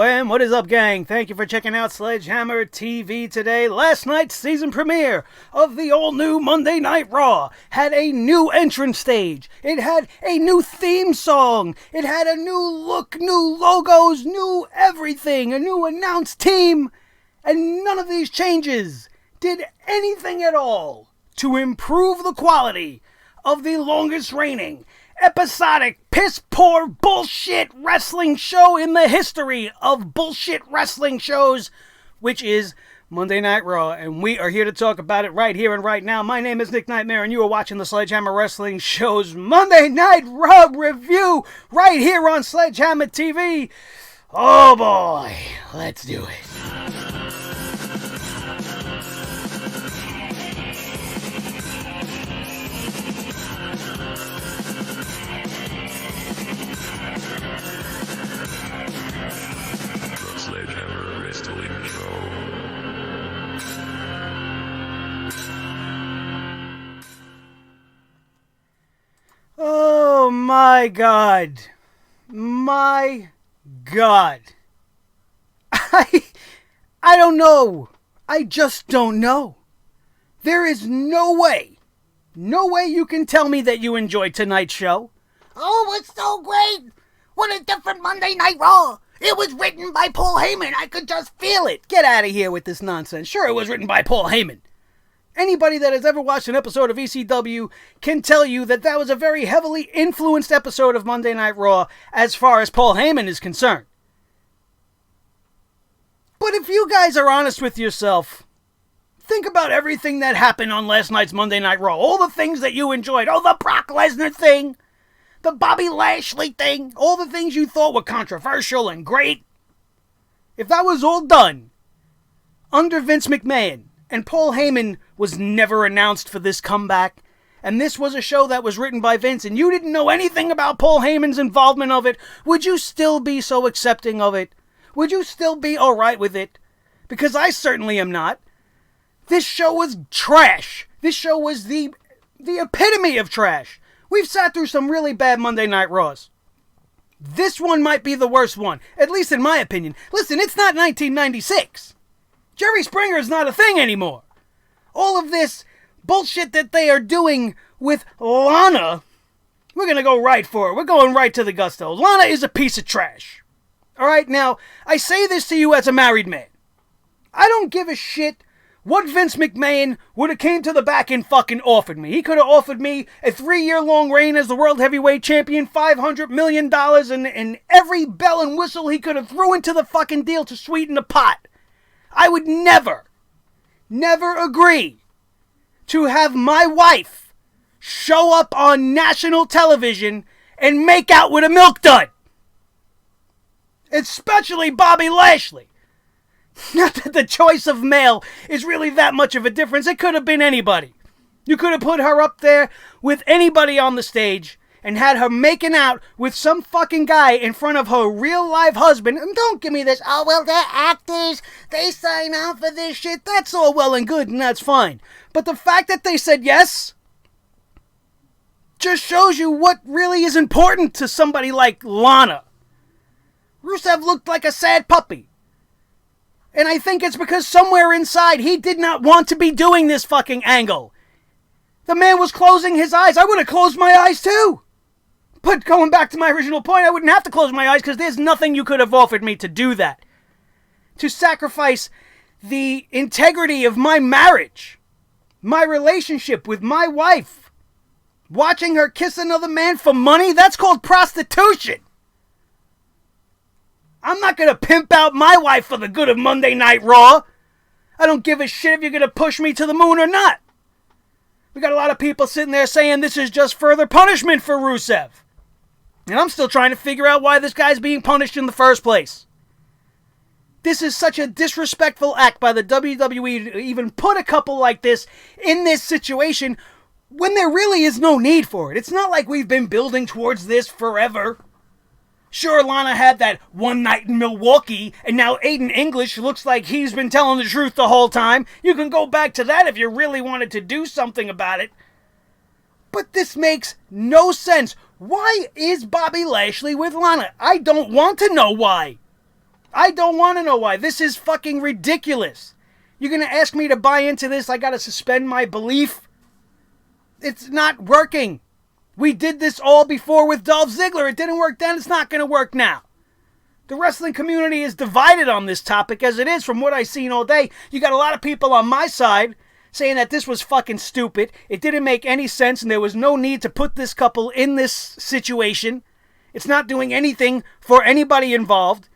And what is up, gang? Thank you for checking out Sledgehammer TV today. Last night's season premiere of the all-new Monday Night Raw had a new entrance stage. It had a new theme song. It had a new look, new logos, new everything, a new announced team. And none of these changes did anything at all to improve the quality of the longest reigning episodic, piss-poor, bullshit wrestling show in the history of bullshit wrestling shows, which is Monday Night Raw, and we are here to talk about it right here and right now. My name is Nick Nightmare, and you are watching the Sledgehammer Wrestling Show's Monday Night Raw review right here on Sledgehammer TV. Oh boy, let's do it. Sledgehammer Wrestling Show. Oh my God. My God. I don't know. I just don't know. There is no way you can tell me that you enjoyed tonight's show. Oh, it's so great. What a different Monday Night Raw. It was written by Paul Heyman. I could just feel it. Get out of here with this nonsense. Sure, it was written by Paul Heyman. Anybody that has ever watched an episode of ECW can tell you that that was a very heavily influenced episode of Monday Night Raw as far as Paul Heyman is concerned. But if you guys are honest with yourself, think about everything that happened on last night's Monday Night Raw. All the things that you enjoyed. Oh, the Brock Lesnar thing. The Bobby Lashley thing, all the things you thought were controversial and great. If that was all done under Vince McMahon, and Paul Heyman was never announced for this comeback, and this was a show that was written by Vince, and you didn't know anything about Paul Heyman's involvement of it, would you still be so accepting of it? Would you still be alright with it? Because I certainly am not. This show was trash. This show was the epitome of trash. We've sat through some really bad Monday Night Raws. This one might be the worst one, at least in my opinion. Listen, it's not 1996. Jerry Springer is not a thing anymore. All of this bullshit that they are doing with Lana, we're going to go right for it. We're going right to the gusto. Lana is a piece of trash. All right, now, I say this to you as a married man. I don't give a shit what Vince McMahon would have came to the back and fucking offered me. He could have offered me a 3-year-long reign as the World Heavyweight Champion, $500 million, and every bell and whistle he could have threw into the fucking deal to sweeten the pot. I would never agree to have my wife show up on national television and make out with a milk dud. Especially Bobby Lashley. Not that the choice of male is really that much of a difference. It could have been anybody. You could have put her up there with anybody on the stage and had her making out with some fucking guy in front of her real live husband. And don't give me this, oh, well, they're actors. They sign on for this shit. That's all well and good, and that's fine. But the fact that they said yes just shows you what really is important to somebody like Lana. Rusev looked like a sad puppy. And I think it's because somewhere inside he did not want to be doing this fucking angle. The man was closing his eyes. I would have closed my eyes too. But going back to my original point, I wouldn't have to close my eyes because there's nothing you could have offered me to do that. To sacrifice the integrity of my marriage, my relationship with my wife, watching her kiss another man for money, that's called prostitution. I'm not going to pimp out my wife for the good of Monday Night Raw. I don't give a shit if you're going to push me to the moon or not. We got a lot of people sitting there saying this is just further punishment for Rusev. And I'm still trying to figure out why this guy's being punished in the first place. This is such a disrespectful act by the WWE to even put a couple like this in this situation when there really is no need for it. It's not like we've been building towards this forever. Sure, Lana had that one night in Milwaukee, and now Aiden English looks like he's been telling the truth the whole time. You can go back to that if you really wanted to do something about it. But this makes no sense. Why is Bobby Lashley with Lana? I don't want to know why. I don't want to know why. This is fucking ridiculous. You're going to ask me to buy into this? I got to suspend my belief? It's not working. We did this all before with Dolph Ziggler. It didn't work then. It's not going to work now. The wrestling community is divided on this topic as it is from what I've seen all day. You got a lot of people on my side saying that this was fucking stupid. It didn't make any sense and there was no need to put this couple in this situation. It's not doing anything for anybody involved.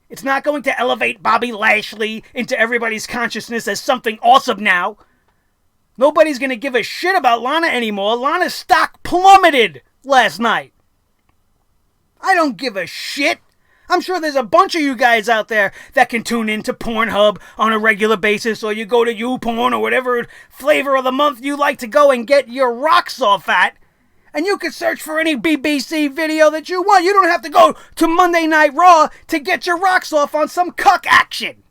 It's not going to elevate Bobby Lashley into everybody's consciousness as something awesome now. Nobody's going to give a shit about Lana anymore. Lana's stock plummeted last night. I don't give a shit. I'm sure there's a bunch of you guys out there that can tune into Pornhub on a regular basis, or you go to YouPorn or whatever flavor of the month you like to go and get your rocks off at. And you can search for any BBC video that you want. You don't have to go to Monday Night Raw to get your rocks off on some cuck action.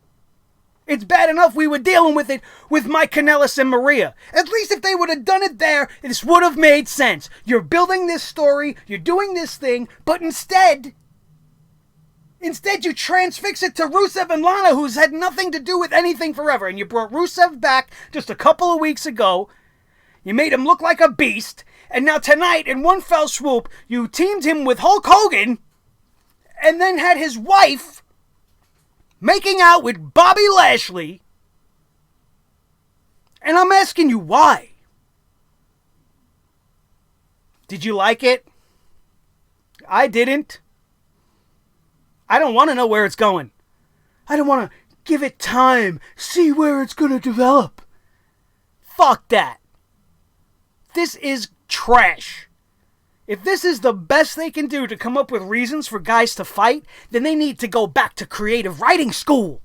It's bad enough we were dealing with it with Mike Kanellis and Maria. At least if they would have done it there, this would have made sense. You're building this story, you're doing this thing, but instead you transfix it to Rusev and Lana, who's had nothing to do with anything forever. And you brought Rusev back just a couple of weeks ago. You made him look like a beast. And now tonight, in one fell swoop, you teamed him with Hulk Hogan and then had his wife making out with Bobby Lashley. And I'm asking you why. Did you like it? I didn't. I don't want to know where it's going. I don't want to give it time, see where it's going to develop. Fuck that. This is trash. If this is the best they can do to come up with reasons for guys to fight, then they need to go back to creative writing school.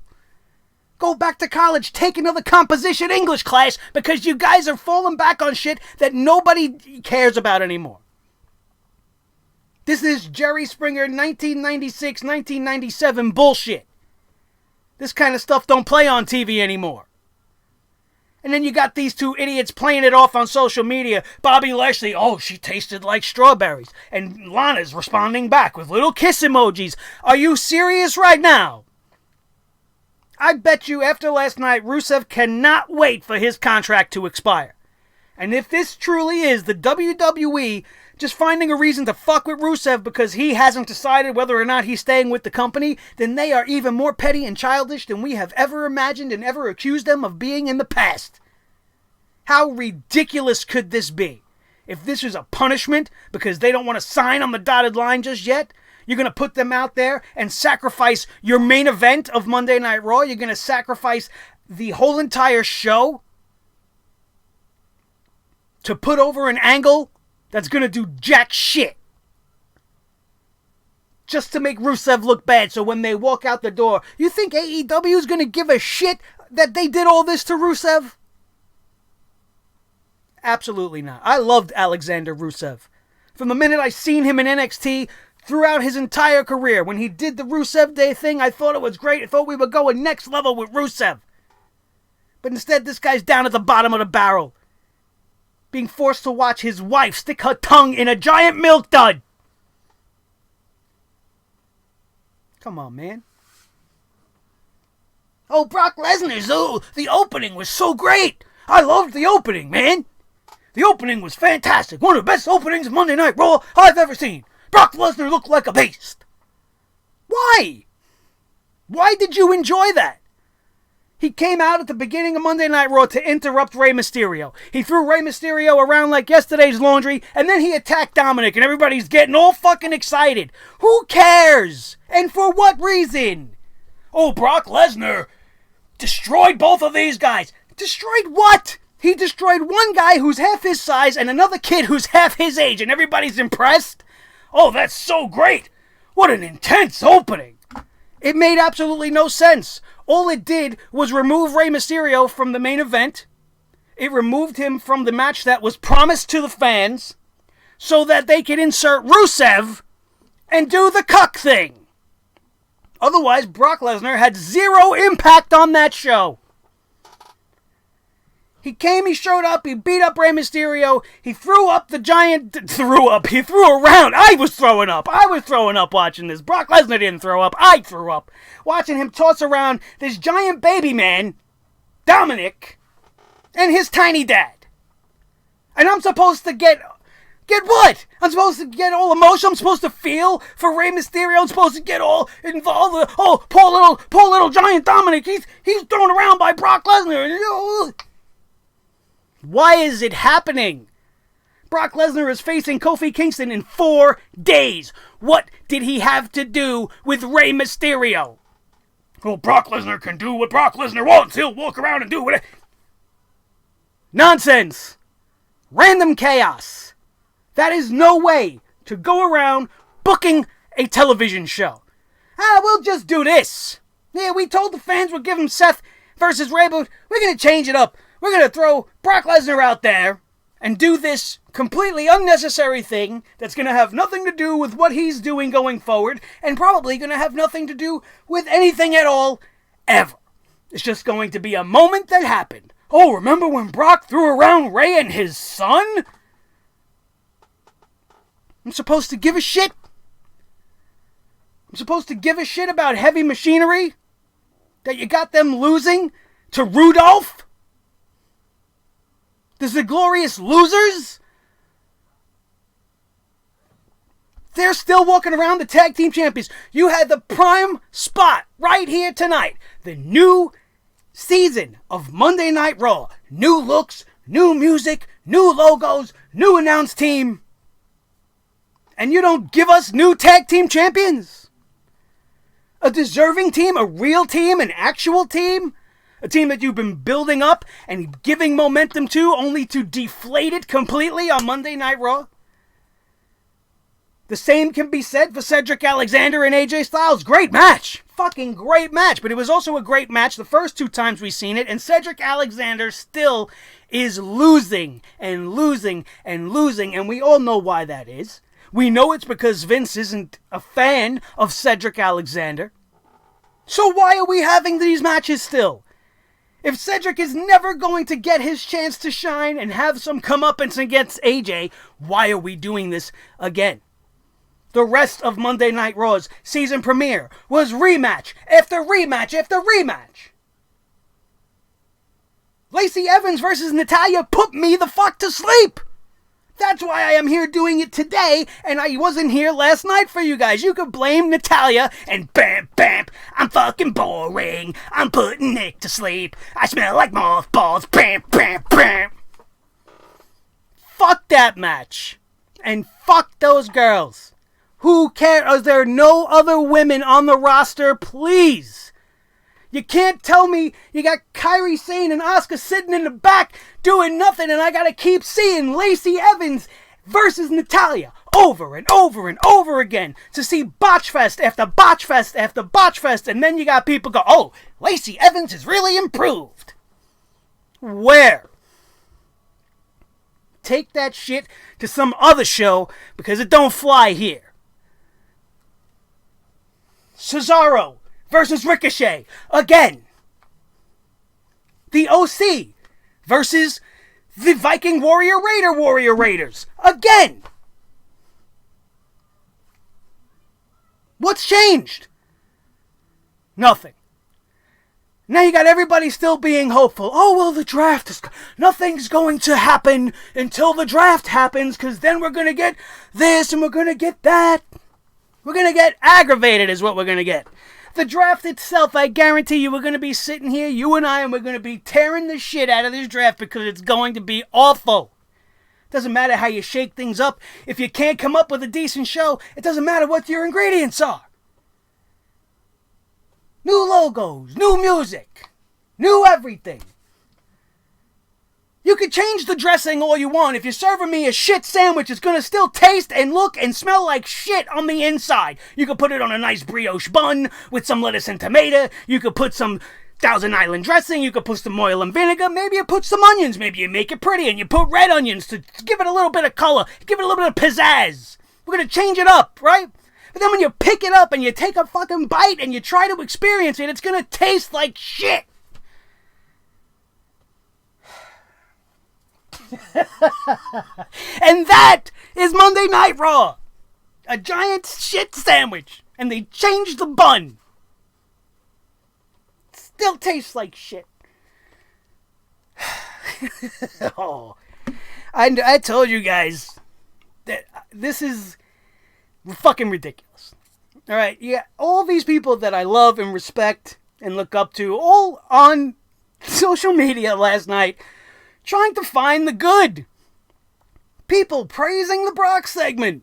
Go back to college, take another composition English class, because you guys are falling back on shit that nobody cares about anymore. This is Jerry Springer 1996, 1997 bullshit. This kind of stuff don't play on TV anymore. And then you got these two idiots playing it off on social media. Bobby Lashley, oh, she tasted like strawberries. And Lana's responding back with little kiss emojis. Are you serious right now? I bet you after last night, Rusev cannot wait for his contract to expire. And if this truly is the WWE just finding a reason to fuck with Rusev because he hasn't decided whether or not he's staying with the company, then they are even more petty and childish than we have ever imagined and ever accused them of being in the past. How ridiculous could this be? If this is a punishment because they don't want to sign on the dotted line just yet, you're going to put them out there and sacrifice your main event of Monday Night Raw? You're going to sacrifice the whole entire show to put over an angle that's going to do jack shit just to make Rusev look bad, so when they walk out the door, you think AEW is going to give a shit that they did all this to Rusev? Absolutely not. I loved Alexander Rusev. From the minute I seen him in NXT, throughout his entire career, when he did the Rusev Day thing, I thought it was great. I thought we were going next level with Rusev. But instead, this guy's down at the bottom of the barrel, being forced to watch his wife stick her tongue in a giant milk dud. Come on, man. Oh, Brock Lesnar's, the opening was so great. I loved the opening, man. The opening was fantastic. One of the best openings of Monday Night Raw I've ever seen. Brock Lesnar looked like a beast. Why? Why did you enjoy that? He came out at the beginning of Monday Night Raw to interrupt Rey Mysterio. He threw Rey Mysterio around like yesterday's laundry, and then he attacked Dominic, and everybody's getting all fucking excited. Who cares? And for what reason? Oh, Brock Lesnar destroyed both of these guys. Destroyed what? He destroyed one guy who's half his size and another kid who's half his age, and everybody's impressed? Oh, that's so great. What an intense opening. It made absolutely no sense. All it did was remove Rey Mysterio from the main event. It removed him from the match that was promised to the fans so that they could insert Rusev and do the cuck thing. Otherwise, Brock Lesnar had zero impact on that show. He came, he showed up, he beat up Rey Mysterio, he threw up the giant, he threw around. I was throwing up watching this. Brock Lesnar didn't throw up, I threw up. Watching him toss around this giant baby man, Dominic, and his tiny dad. And I'm supposed to get what? I'm supposed to get all emotional. I'm supposed to feel for Rey Mysterio. I'm supposed to get all involved. Oh, poor little giant Dominic. He's thrown around by Brock Lesnar. Why is it happening? Brock Lesnar is facing Kofi Kingston in 4 days. What did he have to do with Rey Mysterio? Well, Brock Lesnar can do what Brock Lesnar wants. He'll walk around and do what... Nonsense. Random chaos. That is no way to go around booking a television show. We'll just do this. Yeah, we told the fans we'll give them Seth versus Rey, but we're going to change it up. We're going to throw Brock Lesnar out there and do this completely unnecessary thing that's going to have nothing to do with what he's doing going forward and probably going to have nothing to do with anything at all, ever. It's just going to be a moment that happened. Oh, remember when Brock threw around Rey and his son? I'm supposed to give a shit? I'm supposed to give a shit about heavy machinery? That you got them losing to Rudolph? The Glorious Losers? They're still walking around the tag team champions. You had the prime spot right here tonight. The new season of Monday Night Raw. New looks, new music, new logos, new announce team. And you don't give us new tag team champions? A deserving team, a real team, an actual team? A team that you've been building up and giving momentum to only to deflate it completely on Monday Night Raw? The same can be said for Cedric Alexander and AJ Styles. Great match. Fucking great match. But it was also a great match the first 2 times we've seen it. And Cedric Alexander still is losing and losing and losing. And we all know why that is. We know it's because Vince isn't a fan of Cedric Alexander. So why are we having these matches still? If Cedric is never going to get his chance to shine and have some comeuppance against AJ, why are we doing this again? The rest of Monday Night Raw's season premiere was rematch after rematch after rematch. Lacey Evans versus Natalya put me the fuck to sleep. That's why I am here doing it today, and I wasn't here last night for you guys. You could blame Natalya, and bam, bam, I'm fucking boring. I'm putting Nick to sleep. I smell like mothballs, bam, bam, bam. Fuck that match. And fuck those girls. Who cares? Is there no other women on the roster? Please. You can't tell me you got Kairi Sane and Asuka sitting in the back doing nothing and I gotta keep seeing Lacey Evans versus Natalya over and over and over again to see botchfest after botchfest after botchfest, and then you got people go, oh, Lacey Evans has really improved. Where? Take that shit to some other show because it don't fly here. Cesaro versus Ricochet, again. The OC versus the Viking Warrior Raiders, again. What's changed? Nothing. Now you got everybody still being hopeful. Oh, well, the draft is... Nothing's going to happen until the draft happens, because then we're going to get this and we're going to get that. We're going to get aggravated is what we're going to get. The draft itself, I guarantee you, we're going to be sitting here, you and I, and we're going to be tearing the shit out of this draft because it's going to be awful. Doesn't matter how you shake things up. If you can't come up with a decent show, it doesn't matter what your ingredients are. New logos, new music, new everything. You can change the dressing all you want. If you're serving me a shit sandwich, it's going to still taste and look and smell like shit on the inside. You could put it on a nice brioche bun with some lettuce and tomato. You could put some Thousand Island dressing. You could put some oil and vinegar. Maybe you put some onions. Maybe you make it pretty and you put red onions to give it a little bit of color. Give it a little bit of pizzazz. We're going to change it up, right? But then when you pick it up and you take a fucking bite and you try to experience it, it's going to taste like shit. And that is Monday Night Raw. A giant shit sandwich. And they changed the bun. Still tastes like shit. Oh. I told you guys that this is fucking ridiculous. Alright, yeah, all these people that I love and respect and look up to, all on social media last night, trying to find the good. People praising the Brock segment.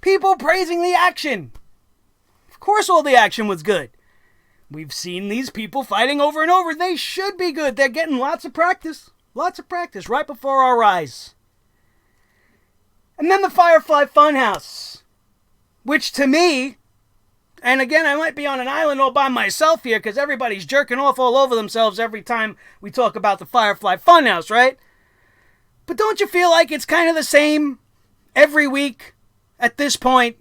People praising the action. Of course all the action was good. We've seen these people fighting over and over. They should be good. They're getting lots of practice. Lots of practice right before our eyes. And then the Firefly Funhouse. Which to me, and again, I might be on an island all by myself here because everybody's jerking off all over themselves every time we talk about the Firefly Funhouse, right? But don't you feel like it's kind of the same every week at this point?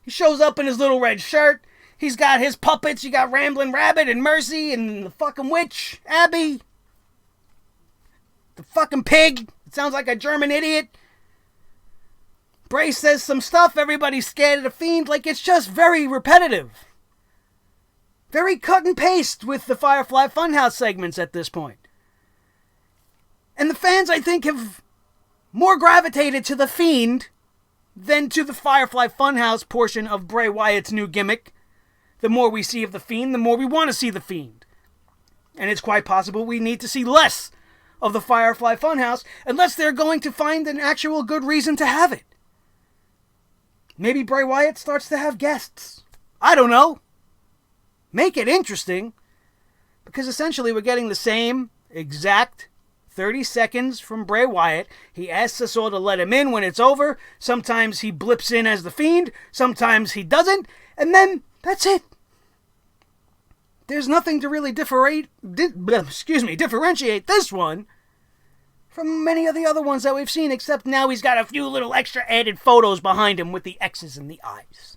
He shows up in his little red shirt. He's got his puppets. You got Ramblin' Rabbit and Mercy and the fucking witch, Abby. The fucking pig. It sounds like a German idiot. Bray says some stuff. Everybody's scared of the Fiend. Like, it's just very repetitive. Very cut and paste with the Firefly Funhouse segments at this point. And the fans, I think, have more gravitated to the Fiend than to the Firefly Funhouse portion of Bray Wyatt's new gimmick. The more we see of the Fiend, the more we want to see the Fiend. And it's quite possible we need to see less of the Firefly Funhouse unless they're going to find an actual good reason to have it. Maybe Bray Wyatt starts to have guests. I don't know. Make it interesting. Because essentially we're getting the same exact 30 seconds from Bray Wyatt. He asks us all to let him in when it's over. Sometimes he blips in as the Fiend. Sometimes he doesn't. And then that's it. There's nothing to really differentiate this one from many of the other ones that we've seen, except now he's got a few little extra added photos behind him with the X's in the eyes.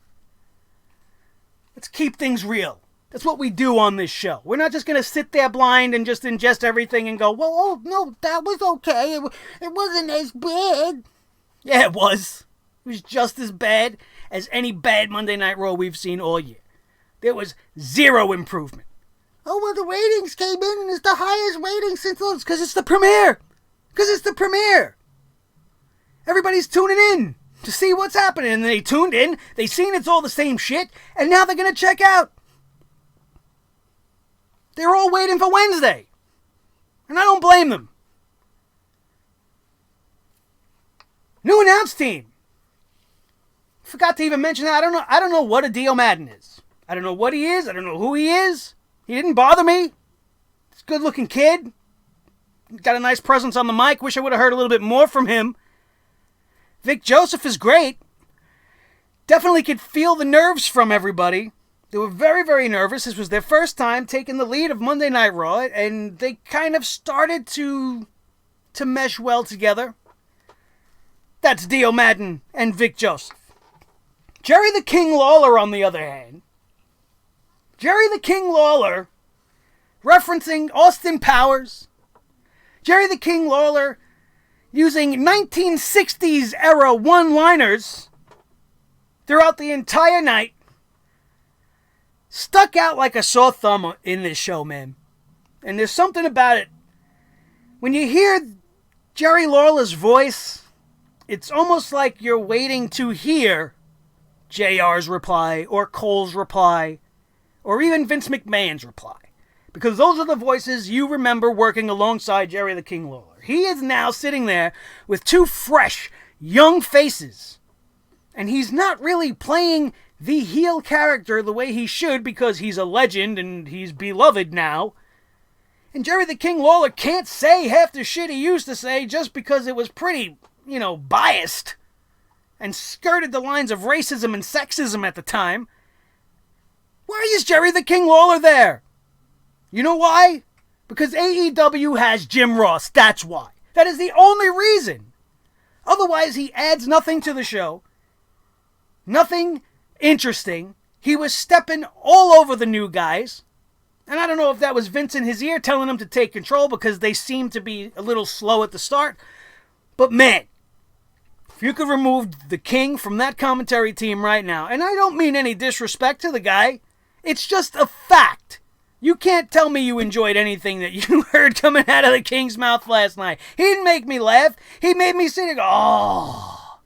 Let's keep things real. That's what we do on this show. We're not just going to sit there blind and just ingest everything and go, well, oh, no, that was okay. It wasn't as bad. Yeah, it was. It was just as bad as any bad Monday Night Raw we've seen all year. There was zero improvement. Oh, well, the ratings came in and it's the highest rating since those, because it's the premiere. Because it's the premiere. Everybody's tuning in to see what's happening. And they tuned in, they seen it's all the same shit, and now they're going to check out. They're all waiting for Wednesday. And I don't blame them. New announce team. Forgot to even mention that. I don't know what a Dio Madden is. I don't know what he is. I don't know who he is. He didn't bother me. He's a good-looking kid. Got a nice presence on the mic. Wish I would have heard a little bit more from him. Vic Joseph is great. Definitely could feel the nerves from everybody. They were very, very nervous. This was their first time taking the lead of Monday Night Raw, and they kind of started to mesh well together. That's Dio Madden and Vic Joseph. Jerry the King Lawler, on the other hand. Jerry the King Lawler, referencing Austin Powers. Jerry the King Lawler using 1960s era one-liners throughout the entire night. Stuck out like a sore thumb in this show, man. And there's something about it. When you hear Jerry Lawler's voice, it's almost like you're waiting to hear JR's reply, or Cole's reply, or even Vince McMahon's reply. Because those are the voices you remember working alongside Jerry the King Lawler. He is now sitting there with two fresh, young faces. And he's not really playing the heel character the way he should, because he's a legend and he's beloved now. And Jerry the King Lawler can't say half the shit he used to say just because it was pretty, biased and skirted the lines of racism and sexism at the time. Why is Jerry the King Lawler there? You know why? Because AEW has Jim Ross, that's why. That is the only reason. Otherwise, he adds nothing to the show. Nothing interesting. He was stepping all over the new guys. And I don't know if that was Vince in his ear telling him to take control because they seemed to be a little slow at the start. But man, if you could remove the King from that commentary team right now, and I don't mean any disrespect to the guy, it's just a fact. You can't tell me you enjoyed anything that you heard coming out of the King's mouth last night. He didn't make me laugh. He made me sit and go, oh,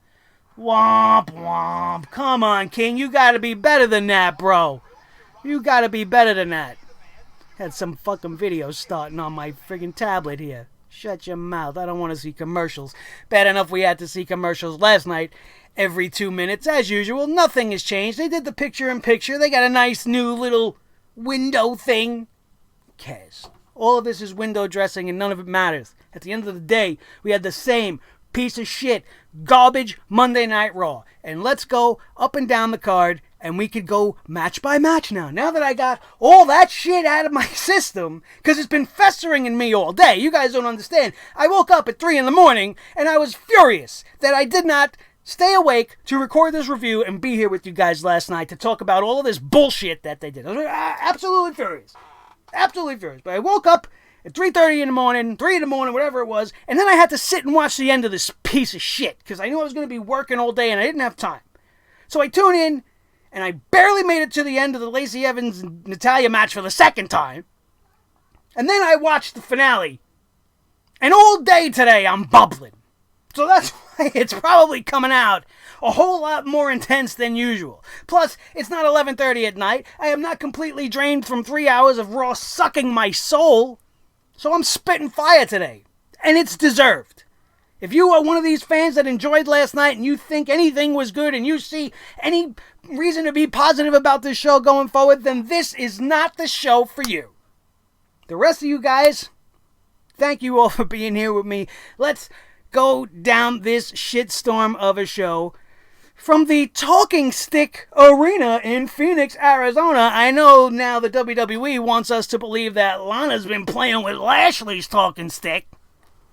womp, womp. Come on, King. You got to be better than that, bro. You got to be better than that. Had some fucking videos starting on my friggin' tablet here. Shut your mouth. I don't want to see commercials. Bad enough we had to see commercials last night every 2 minutes. As usual, nothing has changed. They did the picture-in-picture. They got a nice new little window thing. Who cares? All of this is window dressing and none of it matters. At the end of the day, we had the same piece of shit, garbage Monday Night Raw. And let's go up and down the card and we could go match by match now. Now that I got all that shit out of my system, because it's been festering in me all day. You guys don't understand. I woke up at 3 in the morning and I was furious that I did not stay awake to record this review and be here with you guys last night to talk about all of this bullshit that they did. I was absolutely furious. Absolutely furious. But I woke up at 3:30 in the morning, 3 in the morning, whatever it was, and then I had to sit and watch the end of this piece of shit because I knew I was going to be working all day and I didn't have time. So I tune in, and I barely made it to the end of the Lacey Evans and Natalya match for the second time. And then I watched the finale. And all day today, I'm bubbling. So that's why it's probably coming out a whole lot more intense than usual. Plus, it's not 11:30 at night. I am not completely drained from 3 hours of Raw sucking my soul. So I'm spitting fire today. And it's deserved. If you are one of these fans that enjoyed last night and you think anything was good and you see any reason to be positive about this show going forward, then this is not the show for you. The rest of you guys, thank you all for being here with me. Let's go down this shitstorm of a show from the Talking Stick Arena in Phoenix, Arizona. I know now the WWE wants us to believe that Lana's been playing with Lashley's talking stick.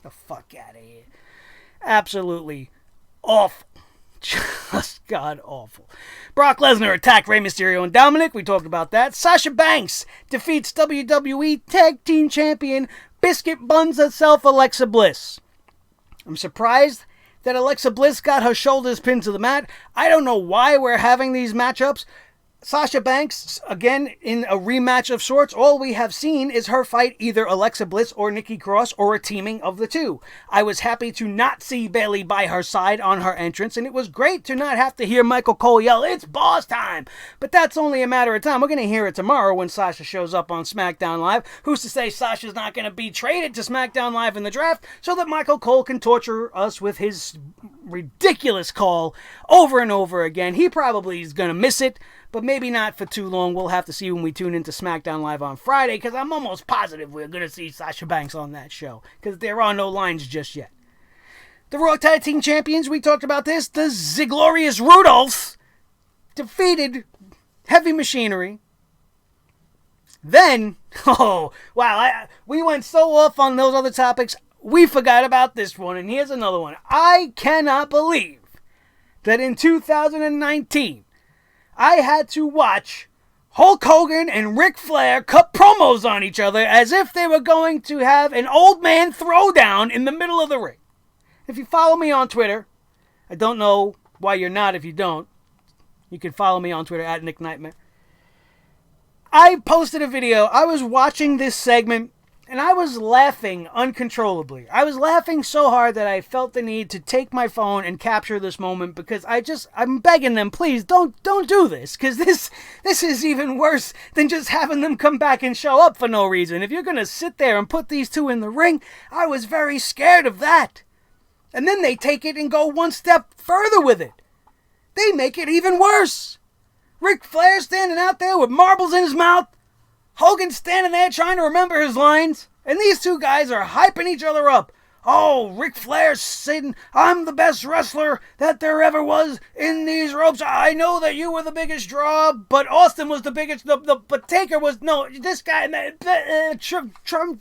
The fuck out of here. Absolutely awful. Just god awful. Brock Lesnar attacked Rey Mysterio and Dominic. We talked about that. Sasha Banks defeats WWE Tag Team Champion Biscuit Buns herself, Alexa Bliss. I'm surprised that Alexa Bliss got her shoulders pinned to the mat. I don't know why we're having these matchups. Sasha Banks, again, in a rematch of sorts. All we have seen is her fight either Alexa Bliss or Nikki Cross or a teaming of the two. I was happy to not see Bayley by her side on her entrance, and it was great to not have to hear Michael Cole yell, "It's boss time!" But that's only a matter of time. We're going to hear it tomorrow when Sasha shows up on SmackDown Live. Who's to say Sasha's not going to be traded to SmackDown Live in the draft so that Michael Cole can torture us with his ridiculous call over and over again? He probably is going to miss it. But maybe not for too long. We'll have to see when we tune into SmackDown Live on Friday, because I'm almost positive we're going to see Sasha Banks on that show, because there are no lines just yet. The Raw Tag Team Champions, we talked about this. The Ziglorious Rudolphs defeated Heavy Machinery. Then, oh, wow, we went so off on those other topics, we forgot about this one, and here's another one. I cannot believe that in 2019, I had to watch Hulk Hogan and Ric Flair cut promos on each other as if they were going to have an old man throwdown in the middle of the ring. If you follow me on Twitter, I don't know why you're not if you don't. You can follow me on Twitter at Nick Nightmare. I posted a video. I was watching this segment and I was laughing uncontrollably. I was laughing so hard that I felt the need to take my phone and capture this moment because I'm begging them, please don't do this, because this is even worse than just having them come back and show up for no reason. If you're going to sit there and put these two in the ring, I was very scared of that. And then they take it and go one step further with it. They make it even worse. Ric Flair standing out there with marbles in his mouth. Hogan standing there trying to remember his lines. And these two guys are hyping each other up. Oh, Ric Flair's saying, "I'm the best wrestler that there ever was in these ropes. I know that you were the biggest draw, but Austin was the biggest, but Taker was, no, this guy, trying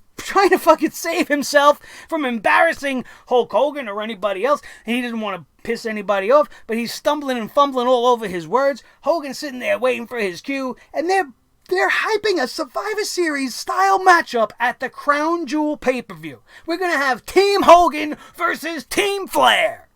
to fucking save himself from embarrassing Hulk Hogan or anybody else. And he didn't want to piss anybody off, but he's stumbling and fumbling all over his words. Hogan's sitting there waiting for his cue, and they're They're hyping a Survivor Series style matchup at the Crown Jewel pay-per-view. We're going to have Team Hogan versus Team Flair.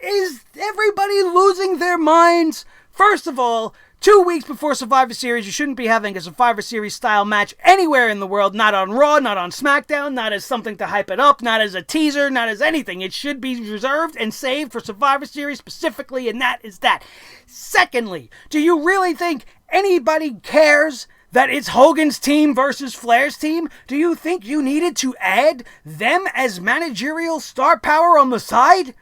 Is everybody losing their minds? First of all, 2 weeks before Survivor Series, you shouldn't be having a Survivor Series style match anywhere in the world. Not on Raw, not on SmackDown, not as something to hype it up, not as a teaser, not as anything. It should be reserved and saved for Survivor Series specifically, and that is that. Secondly, do you really think anybody cares that it's Hogan's team versus Flair's team? Do you think you needed to add them as managerial star power on the side?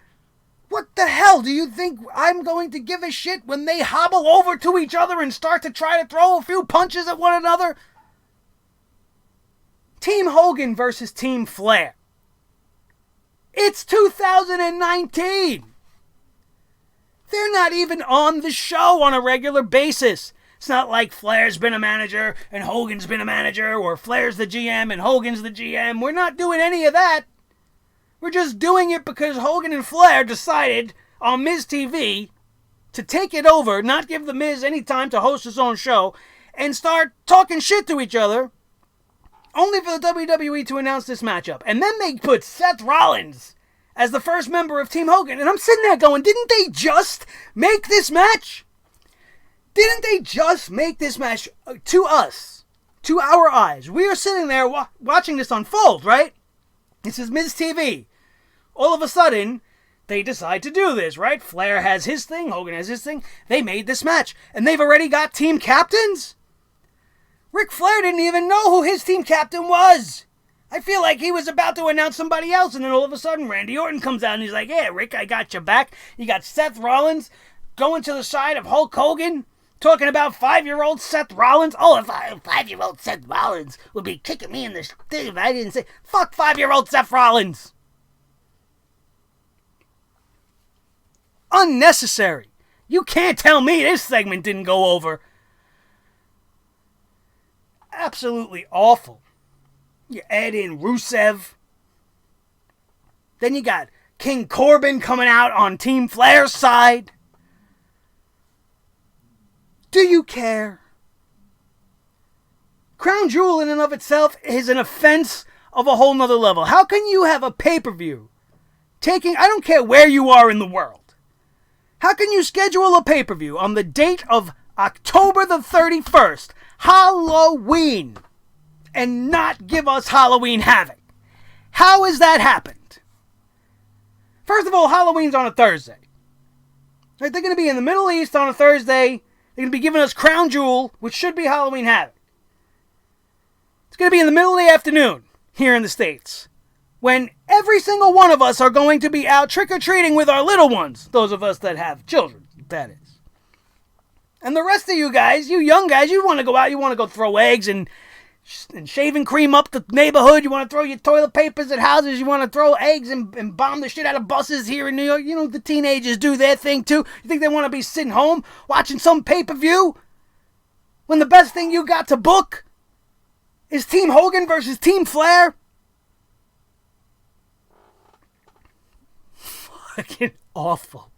What the hell do you think I'm going to give a shit when they hobble over to each other and start to try to throw a few punches at one another? Team Hogan versus Team Flair. It's 2019. They're not even on the show on a regular basis. It's not like Flair's been a manager and Hogan's been a manager, or Flair's the GM and Hogan's the GM. We're not doing any of that. We're just doing it because Hogan and Flair decided on Miz TV to take it over, not give The Miz any time to host his own show, and start talking shit to each other, only for the WWE to announce this matchup. And then they put Seth Rollins as the first member of Team Hogan. And I'm sitting there going, didn't they just make this match? Didn't they just make this match to us, to our eyes? We are sitting there watching this unfold, right? This is Miz TV. All of a sudden, they decide to do this, right? Flair has his thing, Hogan has his thing. They made this match, and they've already got team captains? Ric Flair didn't even know who his team captain was. I feel like he was about to announce somebody else, and then all of a sudden, Randy Orton comes out, and he's like, yeah, Rick, I got your back. You got Seth Rollins going to the side of Hulk Hogan, talking about 5-year-old Seth Rollins. Oh, if 5-year-old Seth Rollins would be kicking me in the thing if I didn't say, fuck 5-year-old Seth Rollins. Unnecessary. You can't tell me this segment didn't go over. Absolutely awful. You add in Rusev. Then you got King Corbin coming out on Team Flair's side. Do you care? Crown Jewel in and of itself is an offense of a whole nother level. How can you have a pay-per-view taking, I don't care where you are in the world, how can you schedule a pay-per-view on the date of October the 31st, Halloween, and not give us Halloween Havoc? How has that happened? First of all, Halloween's on a Thursday. Right, they're going to be in the Middle East on a Thursday. They're going to be giving us Crown Jewel, which should be Halloween Havoc. It's going to be in the middle of the afternoon here in the States, when every single one of us are going to be out trick-or-treating with our little ones. Those of us that have children, that is. And the rest of you guys, you young guys, you want to go out, you want to go throw eggs and shaving cream up the neighborhood. You want to throw your toilet papers at houses. You want to throw eggs and bomb the shit out of buses here in New York. You know, the teenagers do their thing too. You think they want to be sitting home watching some pay-per-view when the best thing you got to book is Team Hogan versus Team Flair? Fucking awful.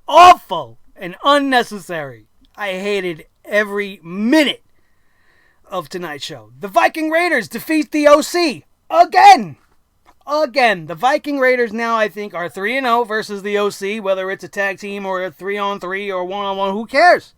Awful and unnecessary. I hated every minute of tonight's show. The Viking Raiders defeat the OC again. The Viking Raiders now, I think, are 3-0 versus the OC, whether it's a tag team or a 3-on-3 or 1-on-1, who cares?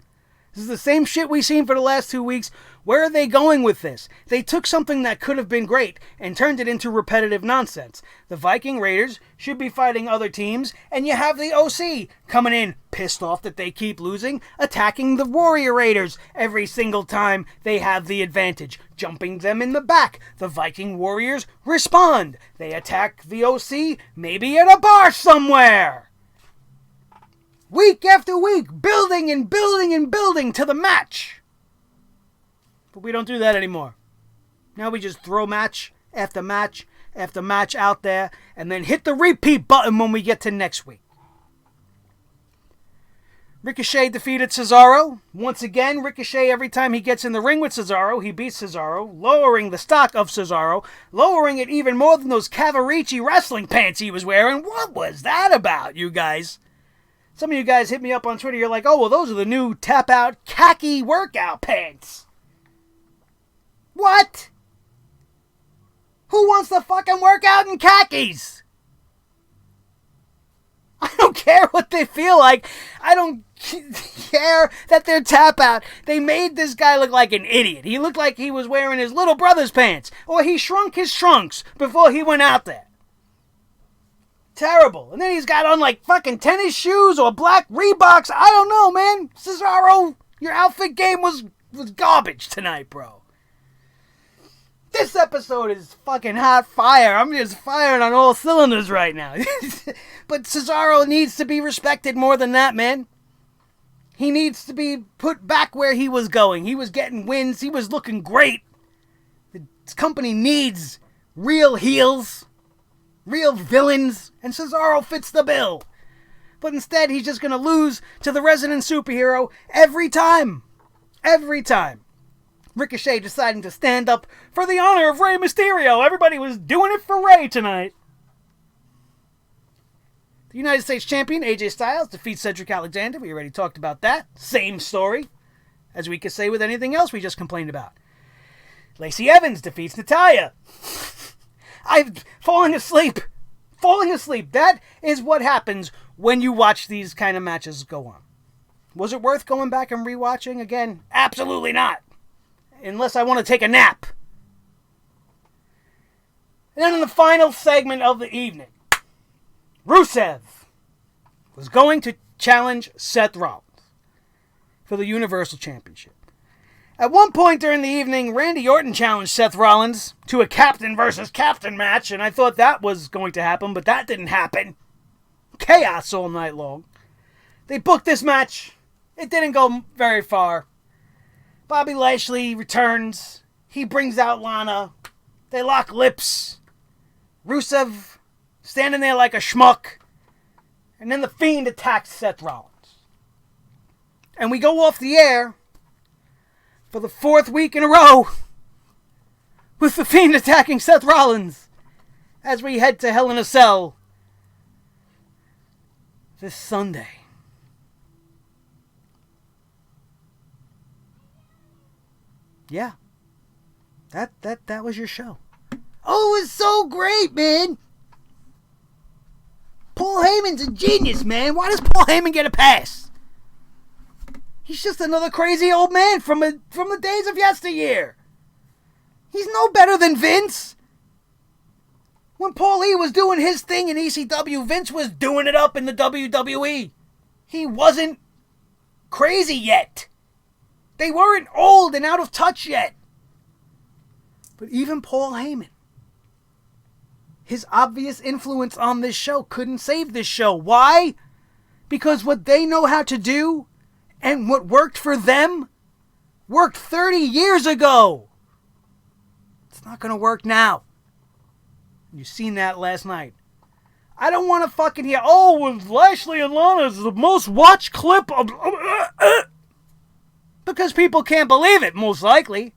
This is the same shit we've seen for the last 2 weeks. Where are they going with this? They took something that could have been great and turned it into repetitive nonsense. The Viking Raiders should be fighting other teams, and you have the OC coming in, pissed off that they keep losing, attacking the Warrior Raiders every single time they have the advantage, jumping them in the back. The Viking Warriors respond. They attack the OC, maybe at a bar somewhere. Week after week, building and building and building to the match. But we don't do that anymore. Now we just throw match after match after match out there and then hit the repeat button when we get to next week. Ricochet defeated Cesaro. Once again, Ricochet, every time he gets in the ring with Cesaro, he beats Cesaro, lowering the stock of Cesaro, lowering it even more than those Cavaricci wrestling pants he was wearing. What was that about, you guys? Some of you guys hit me up on Twitter. You're like, oh, well, those are the new tap-out khaki workout pants. What? Who wants to fucking work out in khakis? I don't care what they feel like. I don't care that they're tap-out. They made this guy look like an idiot. He looked like he was wearing his little brother's pants. Or he shrunk his trunks before he went out there. Terrible. And then he's got on like fucking tennis shoes or black Reeboks. I don't know, man. Cesaro, your outfit game was garbage tonight, bro. This episode is fucking hot fire. I'm just firing on all cylinders right now. But Cesaro needs to be respected more than that, man. He needs to be put back where he was going. He was getting wins. He was looking great. This company needs real heels. Real villains, and Cesaro fits the bill. But instead, he's just going to lose to the resident superhero every time. Every time. Ricochet deciding to stand up for the honor of Rey Mysterio. Everybody was doing it for Rey tonight. The United States Champion, AJ Styles, defeats Cedric Alexander. We already talked about that. Same story, as we could say with anything else we just complained about. Lacey Evans defeats Natalya. I'm falling asleep. Falling asleep. That is what happens when you watch these kind of matches go on. Was it worth going back and rewatching again? Absolutely not. Unless I want to take a nap. And then in the final segment of the evening, Rusev was going to challenge Seth Rollins for the Universal Championship. At one point during the evening, Randy Orton challenged Seth Rollins to a captain versus captain match, and I thought that was going to happen, but that didn't happen. Chaos all night long. They booked this match. It didn't go very far. Bobby Lashley returns. He brings out Lana. They lock lips. Rusev standing there like a schmuck. And then the Fiend attacks Seth Rollins. And we go off the air for the 4th week in a row with the Fiend attacking Seth Rollins as we head to Hell in a Cell this Sunday. Yeah. That was your show. Oh, it was so great, man. Paul Heyman's a genius, man. Why does Paul Heyman get a pass? He's just another crazy old man from the days of yesteryear. He's no better than Vince. When Paul E was doing his thing in ECW, Vince was doing it up in the WWE. He wasn't crazy yet. They weren't old and out of touch yet. But even Paul Heyman, his obvious influence on this show couldn't save this show. Why? Because what they know how to do and what worked for them worked 30 years ago. It's not going to work now. You've seen that last night. I don't want to fucking hear, oh, with Lashley and Lana is the most watched clip of... Because people can't believe it, most likely.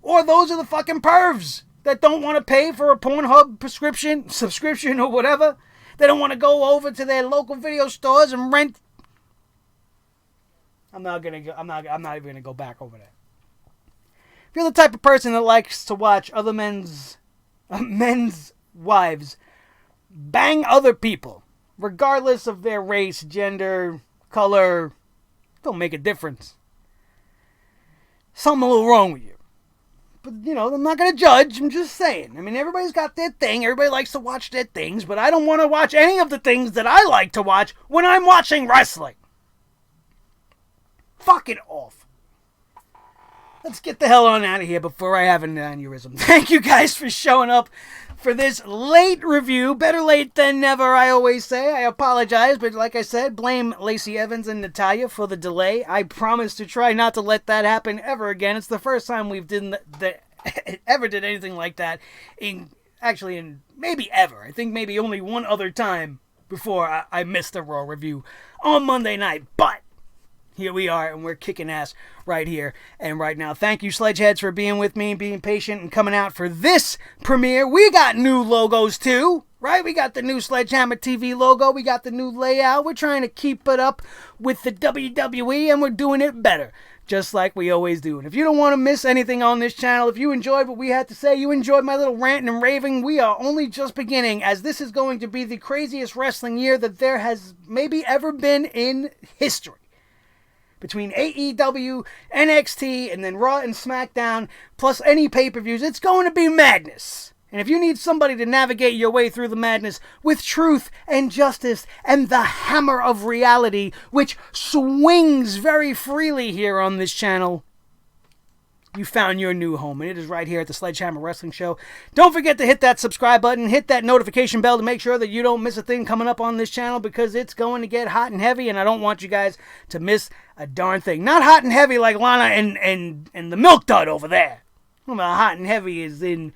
Or those are the fucking pervs that don't want to pay for a Pornhub subscription or whatever. They don't want to go over to their local video stores and rent. I'm not even gonna go back over that. If you're the type of person that likes to watch other men's wives bang other people, regardless of their race, gender, color, don't make a difference. Something a little wrong with you. But, I'm not going to judge. I'm just saying. I mean, everybody's got their thing. Everybody likes to watch their things. But I don't want to watch any of the things that I like to watch when I'm watching wrestling. Fucking off. Let's get the hell on out of here before I have an aneurysm. Thank you guys for showing up for this late review. Better late than never, I always say. I apologize, but like I said, blame Lacey Evans and Natalya for the delay. I promise to try not to let that happen ever again. It's the first time we've ever did anything like that in maybe ever. I think maybe only one other time before I missed a Raw review on Monday night. But here we are, and we're kicking ass right here and right now. Thank you, Sledgeheads, for being with me, being patient, and coming out for this premiere. We got new logos, too, right? We got the new Sledgehammer TV logo. We got the new layout. We're trying to keep it up with the WWE, and we're doing it better, just like we always do. And if you don't want to miss anything on this channel, if you enjoyed what we had to say, you enjoyed my little ranting and raving, we are only just beginning, as this is going to be the craziest wrestling year that there has maybe ever been in history. Between AEW, NXT, and then Raw and SmackDown, plus any pay-per-views, it's going to be madness. And if you need somebody to navigate your way through the madness with truth and justice and the hammer of reality, which swings very freely here on this channel, you found your new home, and it is right here at the Sledgehammer Wrestling Show. Don't forget to hit that subscribe button, hit that notification bell to make sure that you don't miss a thing coming up on this channel, because it's going to get hot and heavy, and I don't want you guys to miss a darn thing. Not hot and heavy like Lana and the Milk Dud over there. Well, hot and heavy is in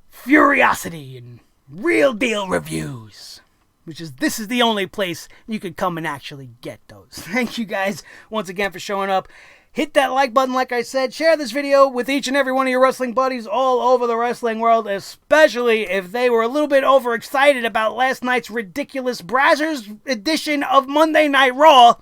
Furiosity and Real Deal Reviews, this is the only place you could come and actually get those. Thank you guys once again for showing up. Hit that like button, like I said. Share this video with each and every one of your wrestling buddies all over the wrestling world, especially if they were a little bit overexcited about last night's ridiculous Brazzers edition of Monday Night Raw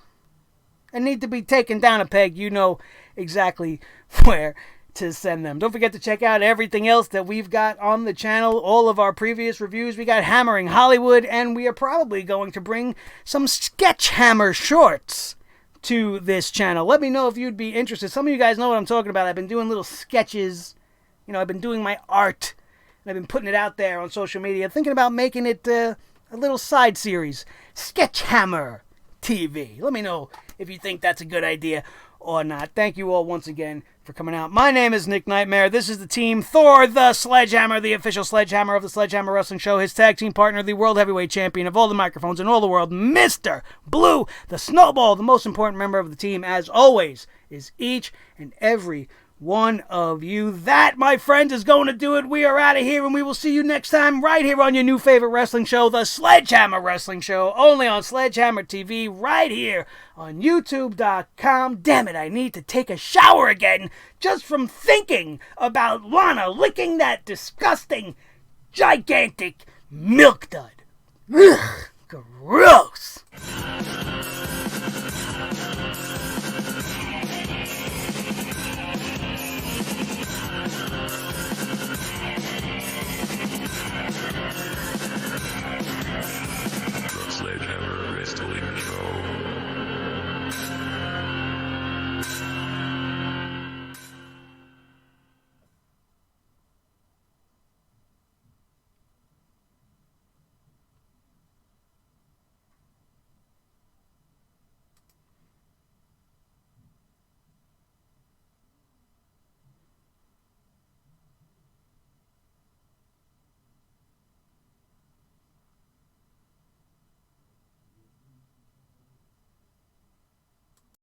and need to be taken down a peg. You know exactly where to send them. Don't forget to check out everything else that we've got on the channel, all of our previous reviews. We got Hammering Hollywood, and we are probably going to bring some Sledgehammer shorts to this channel. Let me know if you'd be interested. Some of you guys know what I'm talking about. I've been doing little sketches. I've been doing my art, and I've been putting it out there on social media, thinking about making it a little side series, Sledgehammer TV. Let me know if you think that's a good idea or not. Thank you all once again for coming out. My name is Nick Nightmare. This is the team Thor the Sledgehammer, the official Sledgehammer of the Sledgehammer Wrestling Show. His tag team partner, the World Heavyweight Champion of all the microphones in all the world, Mr. Blue, the Snowball. The most important member of the team, as always, is each and every one of you. That, my friends, is going to do it. We are out of here, and we will see you next time right here on your new favorite wrestling show, the Sledgehammer Wrestling Show, only on Sledgehammer TV, right here on YouTube.com. Damn it, I need to take a shower again just from thinking about Lana licking that disgusting, gigantic milk dud. Ugh, gross.